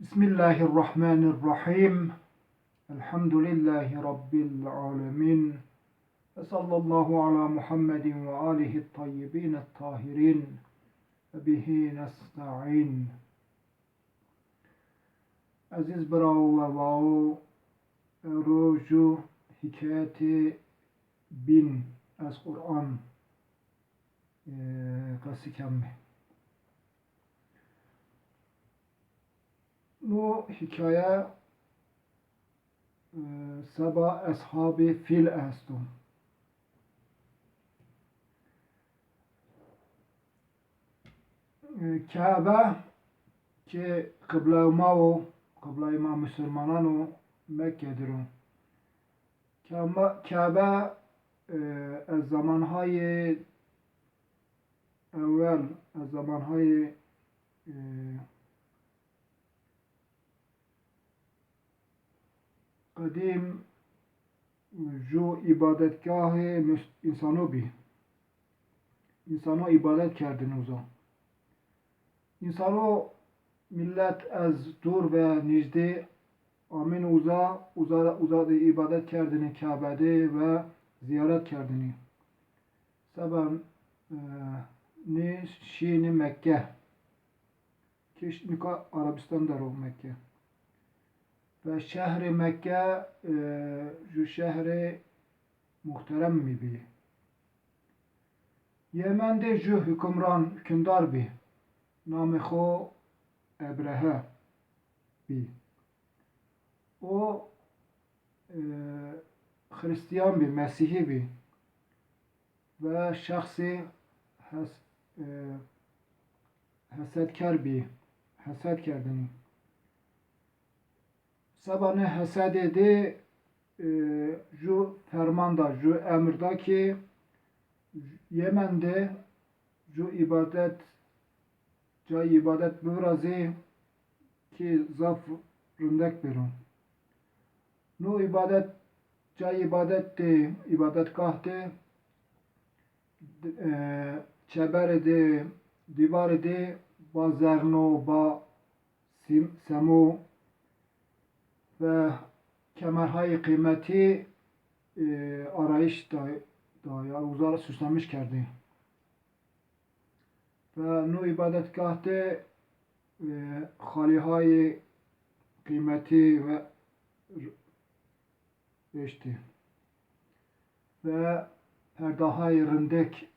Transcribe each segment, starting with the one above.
Bismillahirrahmanirrahim. Elhamdülillahi Rabbil alemin. Ve sallallahu ala Muhammedin ve alihi tayyibin tahirin. Ve bihi nesta'in. Aziz bravo ve vau. Roju hikayeti bin az Kur'an kasikemmi. Bu hikaye sabah ashabi fil astum. Kabe ki kıbla-i ma Müslümananu Mekke'dir. Kabe az zamanهای اول از زمانهای قدیم جو ibadetgah insanı bir. İnsana ibadet kerdin uza. İnsanı millet az dur ve nicdi amin uza ibadet kerdini Kabe'de ve ziyaret kerdini. Seben ni şiini Mekke. Nika Arabistan der o Mekke. Ve şehri Mekke şu şehri muhterem mi bi. Yemen'de şu hükümdar bi. Namı xo Ebrehe bi. O Hristiyan bir, Mesihi bir ve şahsi hasedkar bir, hased kerdini. Sabahne hased edi ju fermanda, ju emirda ki Yemen'de ju ibadet bürazi ki zaf ründek birun. Nu ibadetgah de çeber de divar de ba zerno ba semu ve kemerhay kıymeti arayış da uzar süslenmiş kerdi. Ve nu ibadetgahte halihay kıymeti ve işte ve perdahay rındek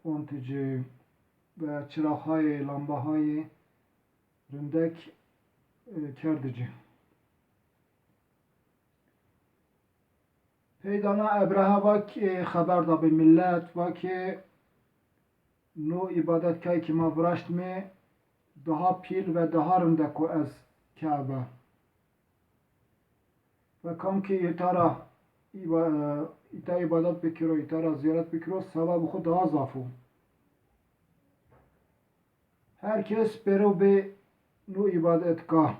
ontici ve çırahay lambahay rındek kerdici. Peydana Ebrehe vak haber da bir millet vak nu ibadetgah kima vrasht mi daha pil ve daha rındek o az Kabe. Ve kam ki itara ibadet bikiro, itara ziyaret bikiro, sevabı xud daha zafu. Herkes bero be nu ibadetgah,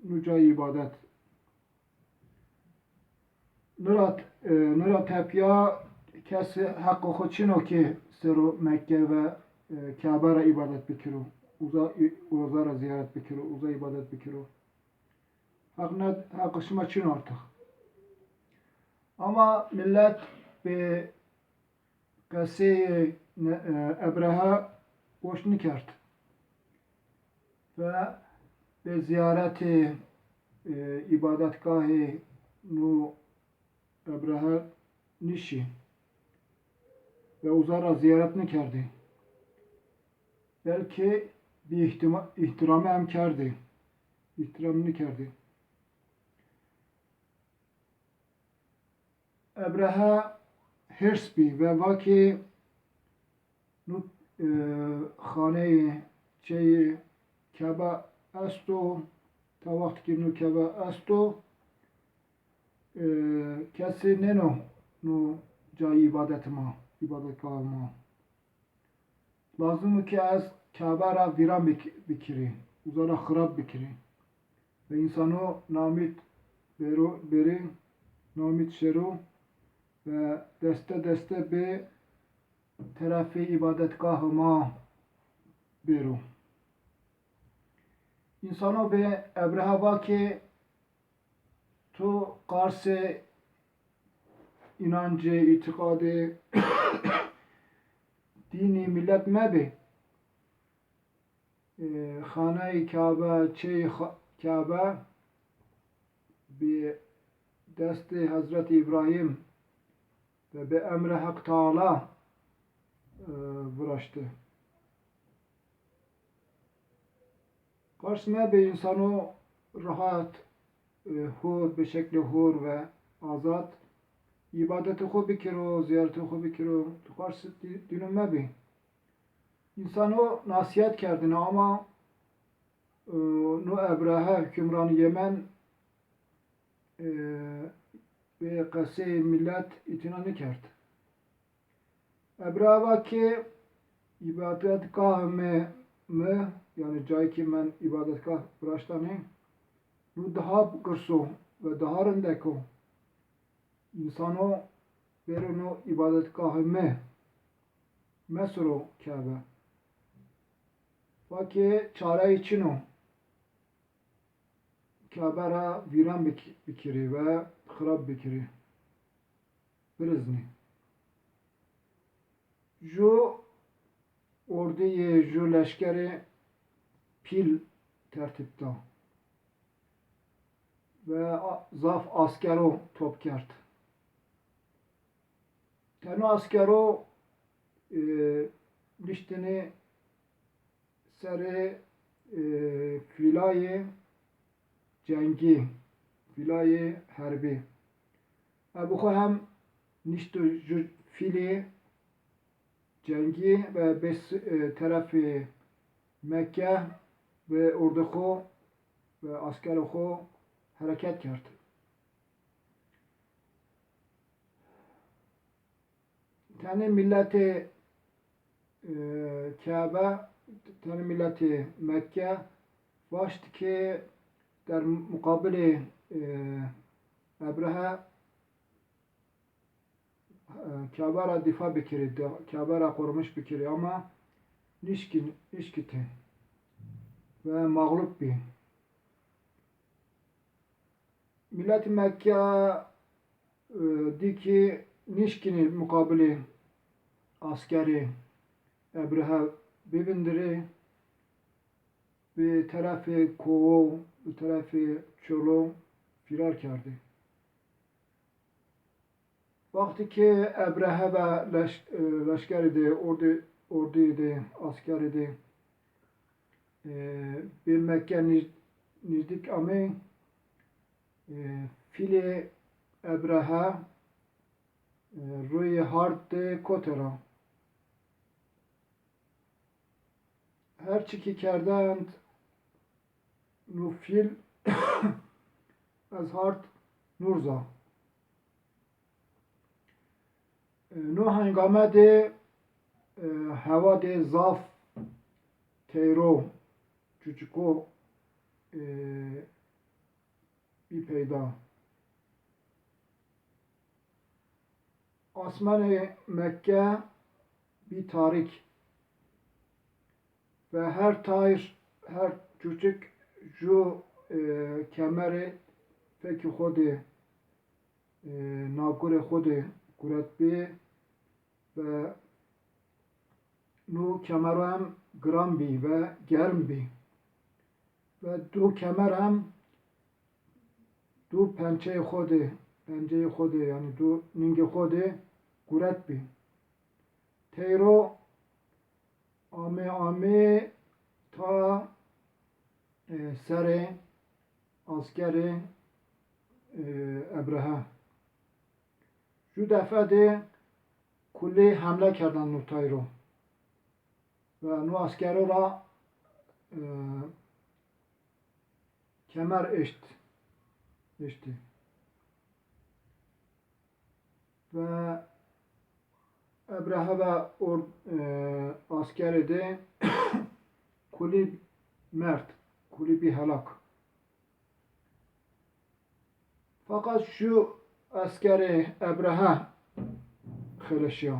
nu cay ibadet. Nurat hepya kesi hakkı xud çino ki seru Mekke ve Kabe'ra ibadet bikiro, uzara ziyaret bikiro, uza ibadet bikiro. Hakkışma çin artık. Ama millet bir kesi Ebrehe boş nikert. Ve bir ziyareti ibadetgahı nu Ebrehe nişi ve uzara ziyaret nikerdi. Belki bir ihtiramı hem kerdi. İhtiramını kerdi. Ebrehe hırs bi ve vaki nu khane çeyi Kabe asto ta vakt ki nu Kabe asto kesi neno nu cay ibadetgah ma. Lazım ki az Kabe'ra viran bikiri, uzara xrab bikiri. Ve insanı namit beri namit şeru ve deste bir tarafı ibadetgahıma beru. इंसानों पे अब्राहवा के तो कार से inancı, itikadı, dini millet mebe Hane-i Kabe, Çey Kabe bir desti Hazreti İbrahim ve be emre Hak Teala vuraştı. Karşısına bir insanı rahat, hur, bir şekli hur ve azat ibadeti xo bikiro, ziyareti xo bikiro, tu karşı dinime bi. İnsanı nasihat kerdine ama nu Ebrehe hükümranı Yemen ve kase millet itinanı kerdi. Ebrehe ki ibadetgah me yani cay ki men ibadetgah bıraştanı nu daha kırso ve daha rındeko İnsanı berunu ibadetgahı mesro Kabe. Vaki çare için o Kabe'ra viran bikiri ve xrab bikiri. Brizni. Ju orduyu, ju leşkeri pil tertipte ve zaf askero top kert. Tenu askero liştini seri filayı cengi, filayı harbi. Bu hem niştu fili cengi ve beş tarafı Mekke ve orduhu ve askeruhu hareket kerdi. Tane milleti Kabe, tane milleti Mekke baştı ki der mukabili Ebrehe Kabe'ra difa bikiri, Kabe'ra korumuş bikiri ama nişkiti ve mağlup bir. Millet-i Mekke di ki nişkini mukabili askeri Ebrehe bibindiri bir tarafı kovu, bir tarafı çolu firar kerdi. Vakti ki Ebrehe ve leşker idi, ordu idi, asker idi. Bir Mekke nizdik ama fili Ebrehe روی هارد کترا هر چی که کردند نو فیل از هارد نورزا نو هنگامه ده هوا ده زاف تیرو چوچکو بی پیدا Osman Mekke bir tarik ve her tayr, her küçük ju kemeri peki khodi nagure khodi kuret bi ve nu kemer hem gram bi ve germ bi ve du kemer hem du pençe khodi yani du ninge khodi kuret bi teyro ame ta sere askeri Ebrehe şu defa de kulli hamle kerdan nu teyro ve nu askeri ra kemer eşti ve Ebrehe ve askeri de kuli mert, kuli bir helak. Fakat şu askeri Ebrehe xeleşiyor.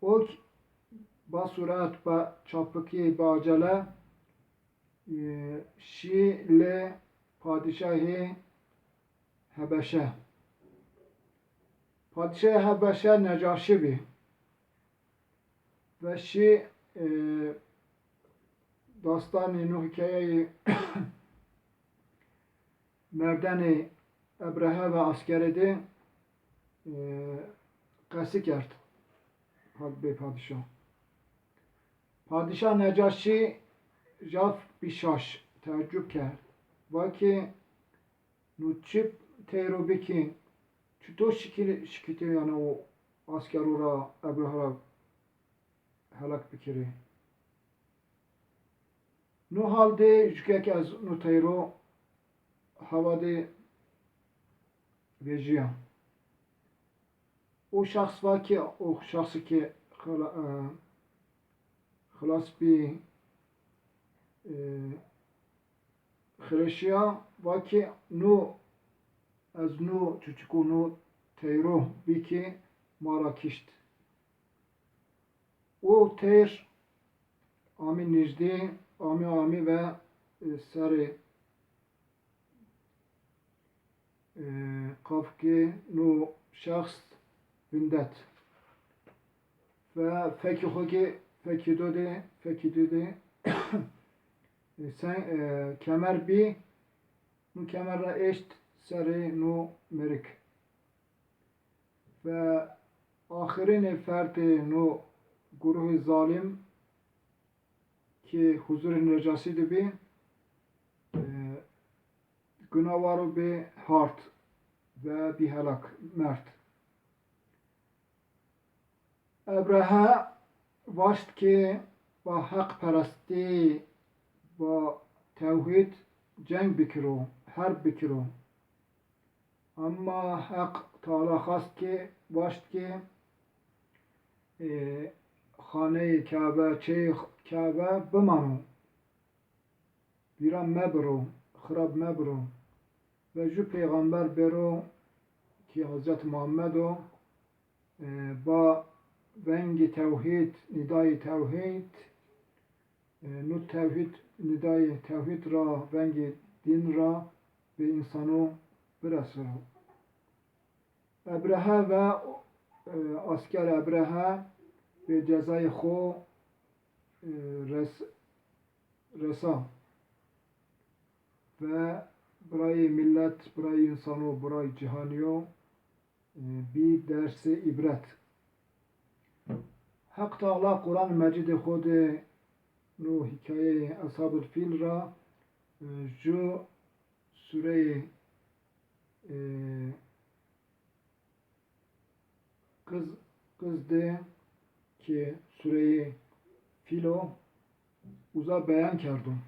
O ba surat, ba çapıki, ba acele Şi padişahı Habeşe. Padişahı Habeşe Necaşi bi. Ve şi dastanı nu hikayeyi merdeni Ebrehe ve askeri de qesi kerd. Padişah. Padişah Necaşi jaf bişaş teəccüb kerd. Vaki nuçip teyrubikin çuto şikiti yani o asker ora Ebrehe helak bikiri. Nu halde jükek az nu teyro havade vejiya. O şahs var ki o şahsı ki خلاص bir خرشیا واکی نو از نو چوچکو نو تیرو بیکی مارا کشت او تیر آمی نجدی آمی و سر قفکی نو شخص بندت و فکی خوکی فکی دوده sen kemer bi nu kemerle eşt seri nu merik ve ahirin ferdi nu guruh zalim ki huzur-i necasıydı bi günahvarı bi hart ve bi helak mert Ebrehe vaşt ki ba hak peresti با توحید جنگ بکرو حرب بکرو اما حق تعالی خواست که باشد که خانه کعبه چه کعبه بمانو ویران مبرو خراب مبرو و جو پیغمبر برو که حضرت محمد با ونگ توحید ندای توحید نو توحید ندای توحید را ونگ دین را به انسانو برسونه ابرهه و asker Ebrehe به cezای خو resa ve برای millet, برای انسانو, برای cihaniyo bir dersi ibret. Hak Teala Kur'an-ı Mecid خود نو hikaye Ashab-ül Fil ra ju sure kızdı ki sure Filo uza beyan kerdum.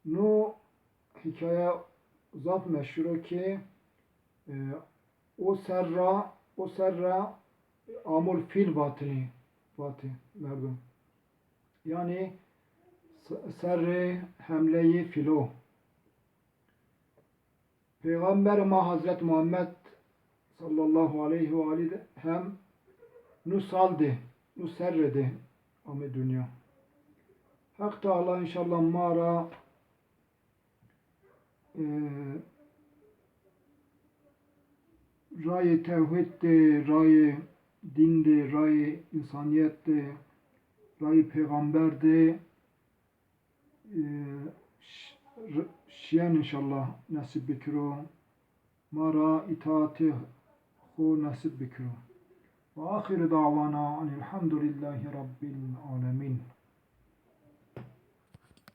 Nu hikaye zaf meşhur ki o serra amul fil batini merdum. Yani serre hamleyi filo. Peygamber ma Hazret Muhammed sallallahu aleyhi ve aleyhi hem nu saldi, nu serredi ame dünya. Hak Teala inşallah mara ray tevhidde, ray dinde, ray insaniyette, ray peygamberde şiyan inşallah nasip bikiro mara itaati خو nasip bikiro ve ahir davana elhamdülillahi rabbil alemin.